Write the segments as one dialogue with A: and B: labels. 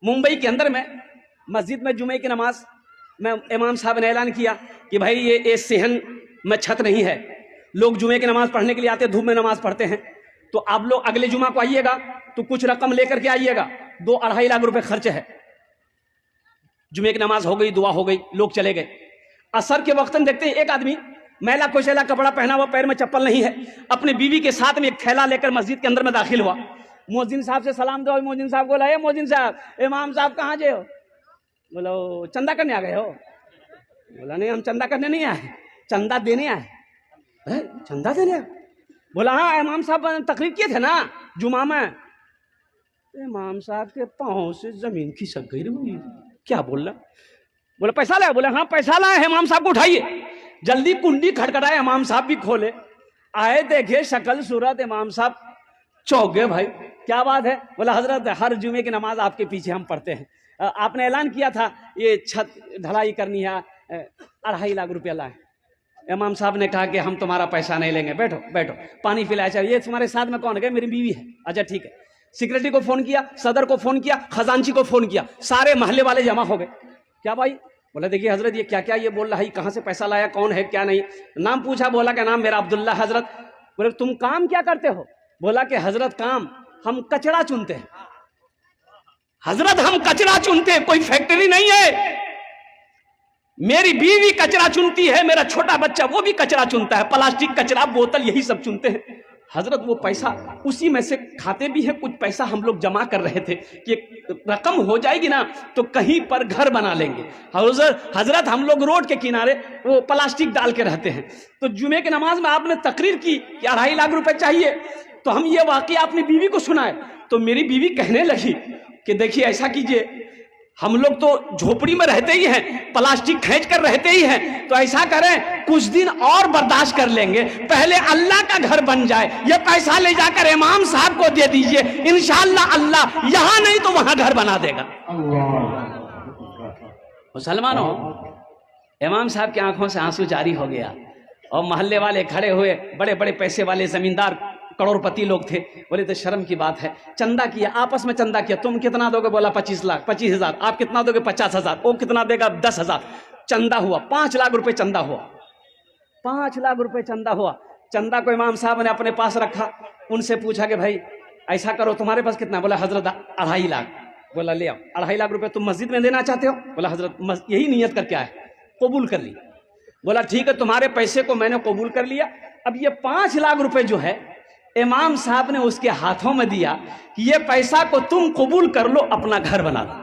A: ممبئی کے اندر میں مسجد میں جمعے کی نماز میں امام صاحب نے اعلان کیا کہ بھائی یہ صحن میں چھت نہیں ہے، لوگ جمعے کی نماز پڑھنے کے لیے آتے ہیں، دھوپ میں نماز پڑھتے ہیں، تو آپ لوگ اگلے جمعہ کو آئیے گا تو کچھ رقم لے کر کے آئیے گا، 2-2.5 لاکھ روپے خرچ ہے۔ جمعے کی نماز ہو گئی، دعا ہو گئی، لوگ چلے گئے۔ عصر کے وقت دیکھتے ہیں ایک آدمی میلا کوشیلا کپڑا پہنا ہوا، پیر میں چپل نہیں ہے، اپنی بیوی کے ساتھ میں ایک تھیلا لے کر مسجد کے اندر میں داخل ہوا۔ مؤذن صاحب سے سلام دو، مؤذن صاحب کو بولا، اے مؤذن صاحب، امام صاحب کہاں جے ہو؟ بولا چندہ کرنے آ گئے ہو؟ بولا نہیں، ہم چندہ کرنے نہیں آئے، چندہ دینے آئے۔ چندہ دینے آئے؟ بولا ہاں، امام صاحب تقریر کیے تھے نا جمعہ میں۔ امام صاحب کے پاؤں سے زمین کھسک گئی، کیا بول رہا؟ بولا پیسہ لائے؟ بولا ہاں پیسہ لائے، امام صاحب کو اٹھائیے۔ جلدی کنڈی کھٹکھٹائے، امام صاحب بھی کھولے، آئے دیکھے شکل صورت، امام صاحب چوک گئے۔ بھائی کیا بات ہے؟ بولا حضرت ہر جمعے کی نماز آپ کے پیچھے ہم پڑھتے ہیں، آپ نے اعلان کیا تھا یہ چھت ڈھلائی کرنی ہے، 2.5 لاکھ روپیہ لائے۔ امام صاحب نے کہا کہ ہم تمہارا پیسہ نہیں لیں گے، بیٹھو بیٹھو، پانی پلایا چاہیے۔ یہ تمہارے ساتھ میں کون ہے؟ میری بیوی ہے۔ اچھا ٹھیک ہے۔ سیکرٹری کو فون کیا، صدر کو فون کیا، خزانچی کو فون کیا، سارے محلے والے جمع ہو گئے۔ کیا بھائی؟ بولا دیکھیے حضرت یہ کیا یہ بول رہا ہے، کہاں سے پیسہ لایا، کون ہے کیا نہیں؟ نام پوچھا، بولا کہ نام میرا عبداللہ حضرت۔ بولے تم کام کیا کرتے ہو؟ بولا کہ حضرت کام ہم کچڑا چنتے ہیں۔ حضرت ہم کچڑا چنتے ہیں، کوئی فیکٹری نہیں ہے۔ میری بیوی کچرا چنتی ہے، میرا چھوٹا بچہ وہ بھی کچرا چنتا ہے، پلاسٹک کچرا، بوتل، یہی سب چنتے ہیں۔ حضرت وہ پیسہ اسی میں سے کھاتے بھی ہیں، کچھ پیسہ ہم لوگ جمع کر رہے تھے کہ رقم ہو جائے گی نا تو کہیں پر گھر بنا لیں گے۔ حضرت ہم لوگ روڈ کے کنارے وہ پلاسٹک ڈال کے رہتے ہیں، تو جمعے کی نماز میں آپ نے تقریر کی کہ 2.5 لاکھ روپے چاہیے، تو ہم یہ واقعہ اپنی بیوی کو سنائے، تو میری بیوی کہنے لگی کہ دیکھیے ایسا کیجئے، ہم لوگ تو جھوپڑی میں رہتے ہی ہیں، پلاسٹک کھینچ کر رہتے ہی ہیں، تو ایسا کریں کچھ دن اور برداشت کر لیں گے، پہلے اللہ کا گھر بن جائے، یہ پیسہ لے جا کر امام صاحب کو دے دیجئے، انشاءاللہ اللہ یہاں نہیں تو وہاں گھر بنا دے گا۔ مسلمانوں، امام صاحب کی آنکھوں سے آنسو جاری ہو گیا، اور محلے والے کھڑے ہوئے، بڑے بڑے پیسے والے زمیندار کروڑ پتی لوگ تھے، بولے تو شرم کی بات ہے، چندہ کیا، آپس میں چندہ کیا، تم کتنا دو گے؟ بولا 25 لاکھ، 25,000، آپ کتنا دو گے؟ 50,000، وہ کتنا دے گا؟ 10,000، چندہ ہوا 5 لاکھ روپے چندہ ہوا، 5 لاکھ روپے چندہ ہوا۔ چندہ کو امام صاحب نے اپنے پاس رکھا، ان سے پوچھا کہ بھائی ایسا کرو تمہارے پاس کتنا؟ بولا حضرت 2.5 لاکھ۔ بولا لے آؤ، 2.5 لاکھ روپے تم مسجد میں دینا چاہتے ہو؟ بولا حضرت یہی نیت کر کے آئے، قبول کر لی۔ بولا ٹھیک ہے، تمہارے پیسے کو میں نے قبول کر لیا، اب یہ 5 لاکھ روپے جو ہے امام صاحب نے اس کے ہاتھوں میں دیا کہ یہ پیسہ کو تم قبول کر لو، اپنا گھر بنا لو۔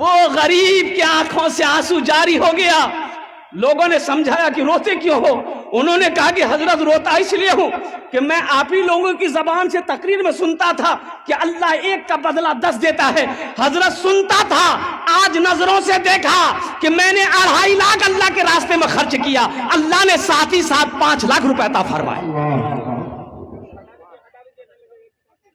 A: وہ غریب کی آنکھوں سے آنسو جاری ہو گیا۔ لوگوں نے سمجھایا کہ روتے کیوں ہو؟ انہوں نے کہا کہ حضرت روتا اس لیے ہوں کہ میں آپ ہی لوگوں کی زبان سے تقریر میں سنتا تھا کہ اللہ 1 کا بدلہ 10 دیتا ہے۔ حضرت سنتا تھا، آج نظروں سے دیکھا کہ میں نے 2.5 لاکھ اللہ کے راستے میں خرچ کیا، اللہ نے ساتھ ہی ساتھ 5 لاکھ روپے عطا فرمائے،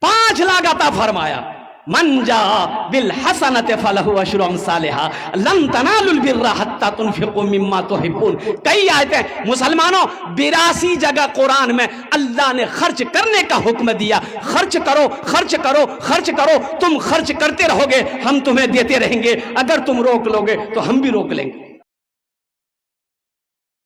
A: 5 لاکھ عطا فرمایا۔ من جاء بالحسنۃ فلہ عشر امثالھا لن تنالوا البر حتى تنفقوا مما تحبون۔ کئی آیتیں مسلمانوں 82 جگہ قرآن میں اللہ نے خرچ کرنے کا حکم دیا، خرچ کرو خرچ کرو خرچ کرو، تم خرچ کرتے رہو گے ہم تمہیں دیتے رہیں گے، اگر تم روک لو گے تو ہم بھی روک لیں گے۔